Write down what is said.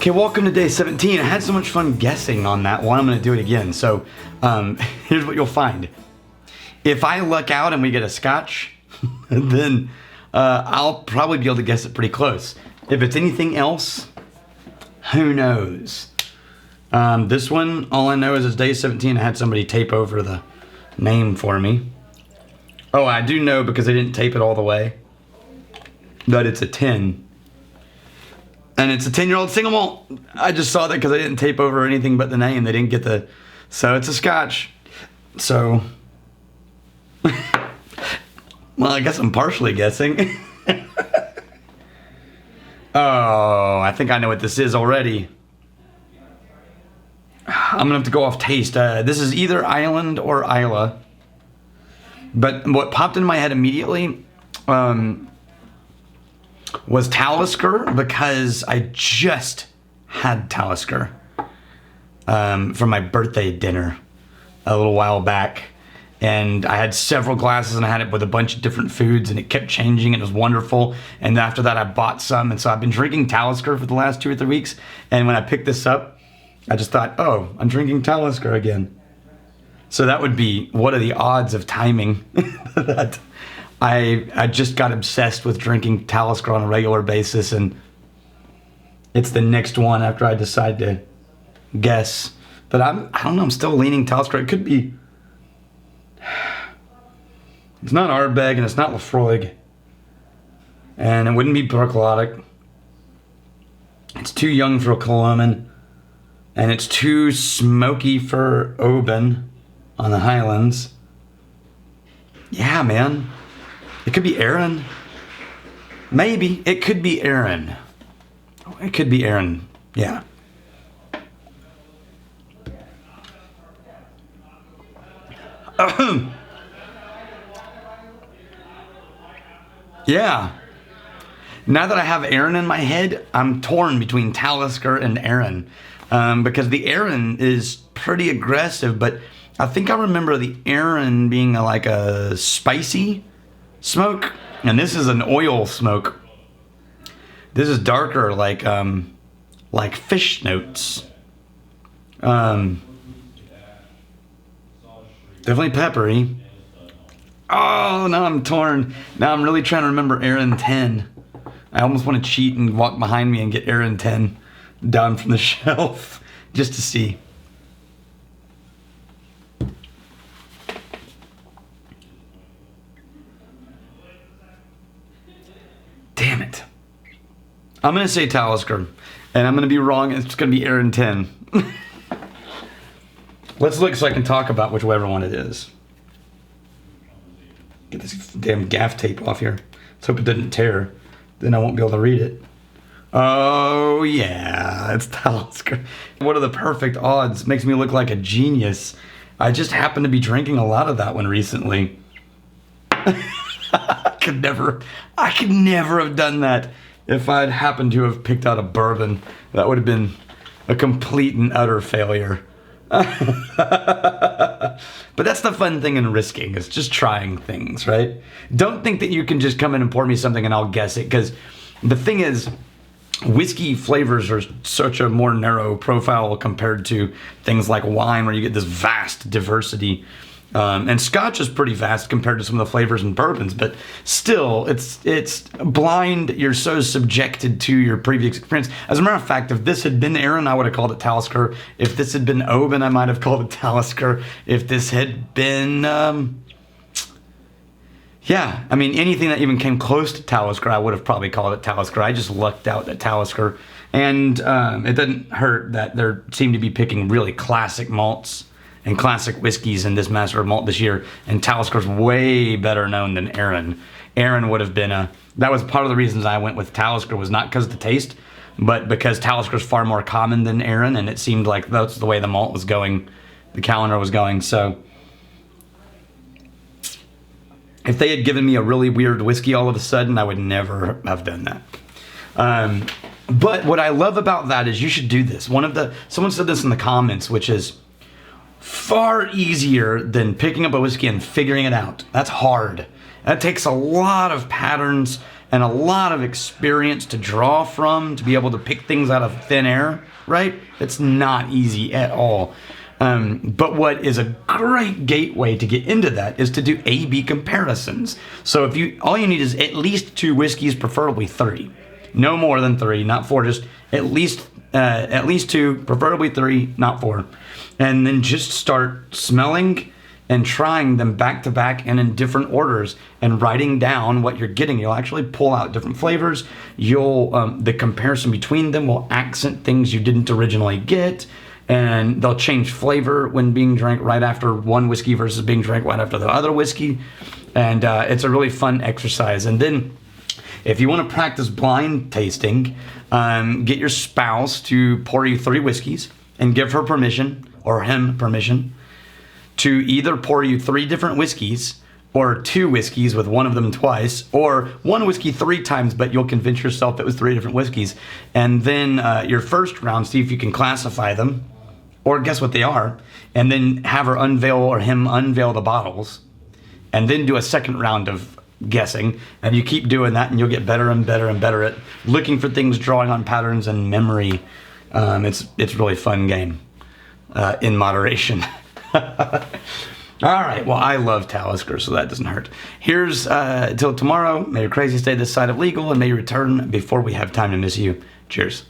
Okay, welcome to day 17. I had so much fun guessing on that one. I'm going to do it again. So here's what you'll find. If I luck out and we get a scotch, then I'll probably be able to guess it pretty close. If it's anything else, who knows? This one, all I know is it's day 17. I had somebody tape over the name for me. Oh, I do know because they didn't tape it all the way that it's a 10. And it's a 10-year-old single malt. I just saw that because I didn't tape over anything but the name. They didn't get the... So it's a scotch. So... well, I guess I'm partially guessing. Oh, I think I know what this is already. I'm going to have to go off taste. This is either Island or Isla. But what popped in my head immediately... was Talisker, because I just had Talisker for my birthday dinner a little while back, and I had several glasses and I had it with a bunch of different foods and it kept changing and it was wonderful. And after that I bought some, and so I've been drinking Talisker for the last 2 or 3 weeks, and when I picked this up I just thought, oh, I'm drinking Talisker again. So that would be, what are the odds of timing that I just got obsessed with drinking Talisker on a regular basis, and it's the next one after I decide to guess. But I don't know, I'm still leaning Talisker. It could be... It's not Ardbeg and it's not Lafroig. And it wouldn't be Berklotic. It's too young for Coloman. And it's too smoky for Oban on the Highlands. Yeah, man. It could be Aaron. Maybe. It could be Aaron. It could be Aaron. Yeah. Yeah. Now that I have Aaron in my head, I'm torn between Talisker and Aaron. Because the Aaron is pretty aggressive, but I think I remember the Aaron being like a spicy smoke, and this is an oil smoke. This is darker, like fish notes. Definitely peppery. Oh, now I'm torn. Now I'm really trying to remember Aaron 10. I almost want to cheat and walk behind me and get Aaron 10 down from the shelf just to see. Damn it. I'm going to say Talisker, and I'm going to be wrong. It's going to be Aaron 10. Let's look so I can talk about whichever one it is. Get this damn gaff tape off here. Let's hope it didn't tear. Then I won't be able to read it. Oh, yeah, it's Talisker. What are the perfect odds? Makes me look like a genius. I just happen to be drinking a lot of that one recently. I could never have done that if I'd happened to have picked out a bourbon. That would have been a complete and utter failure. But that's the fun thing in risking, is just trying things, right? Don't think that you can just come in and pour me something and I'll guess it, because the thing is, whiskey flavors are such a more narrow profile compared to things like wine, where you get this vast diversity. And Scotch is pretty vast compared to some of the flavors in bourbons, but still, it's blind. You're so subjected to your previous experience. As a matter of fact, if this had been Aaron, I would have called it Talisker. If this had been Oban, I might have called it Talisker. If this had been, yeah, I mean, anything that even came close to Talisker, I would have probably called it Talisker. I just lucked out at Talisker. And it doesn't hurt that there seem to be picking really classic malts and classic whiskeys in this Master of Malt this year, and Talisker's way better known than Aaron. Aaron would have been that was part of the reasons I went with Talisker, was not because of the taste, but because Talisker's far more common than Aaron, and it seemed like that's the way the malt was going, the calendar was going. So if they had given me a really weird whiskey all of a sudden, I would never have done that. But what I love about that is you should do this. Someone said this in the comments, which is, far easier than picking up a whiskey and figuring it out. That's hard. That takes a lot of patterns and a lot of experience to draw from to be able to pick things out of thin air, right? It's not easy at all. But what is a great gateway to get into that is to do A/B comparisons. So all you need is at least 2 whiskeys, preferably 3. No more than 3, not 4, just at least 2, preferably 3, not 4. And then just start smelling and trying them back to back and in different orders and writing down what you're getting. You'll actually pull out different flavors. The comparison between them will accent things you didn't originally get, and they'll change flavor when being drank right after one whiskey versus being drank right after the other whiskey. And it's a really fun exercise. And then if you want to practice blind tasting, get your spouse to pour you 3 whiskeys and give her permission, or him permission, to either pour you 3 different whiskeys, or 2 whiskeys with one of them twice, or 1 whiskey 3 times, but you'll convince yourself it was 3 different whiskeys. And then your first round, see if you can classify them, or guess what they are, and then have her unveil or him unveil the bottles, and then do a second round of guessing, and you keep doing that, and you'll get better and better and better at looking for things, drawing on patterns and memory. It's really fun game in moderation. All right, well, I love Talisker, so that doesn't hurt. Here's till tomorrow. May your crazy stay this side of legal, and may you return before we have time to miss you. Cheers.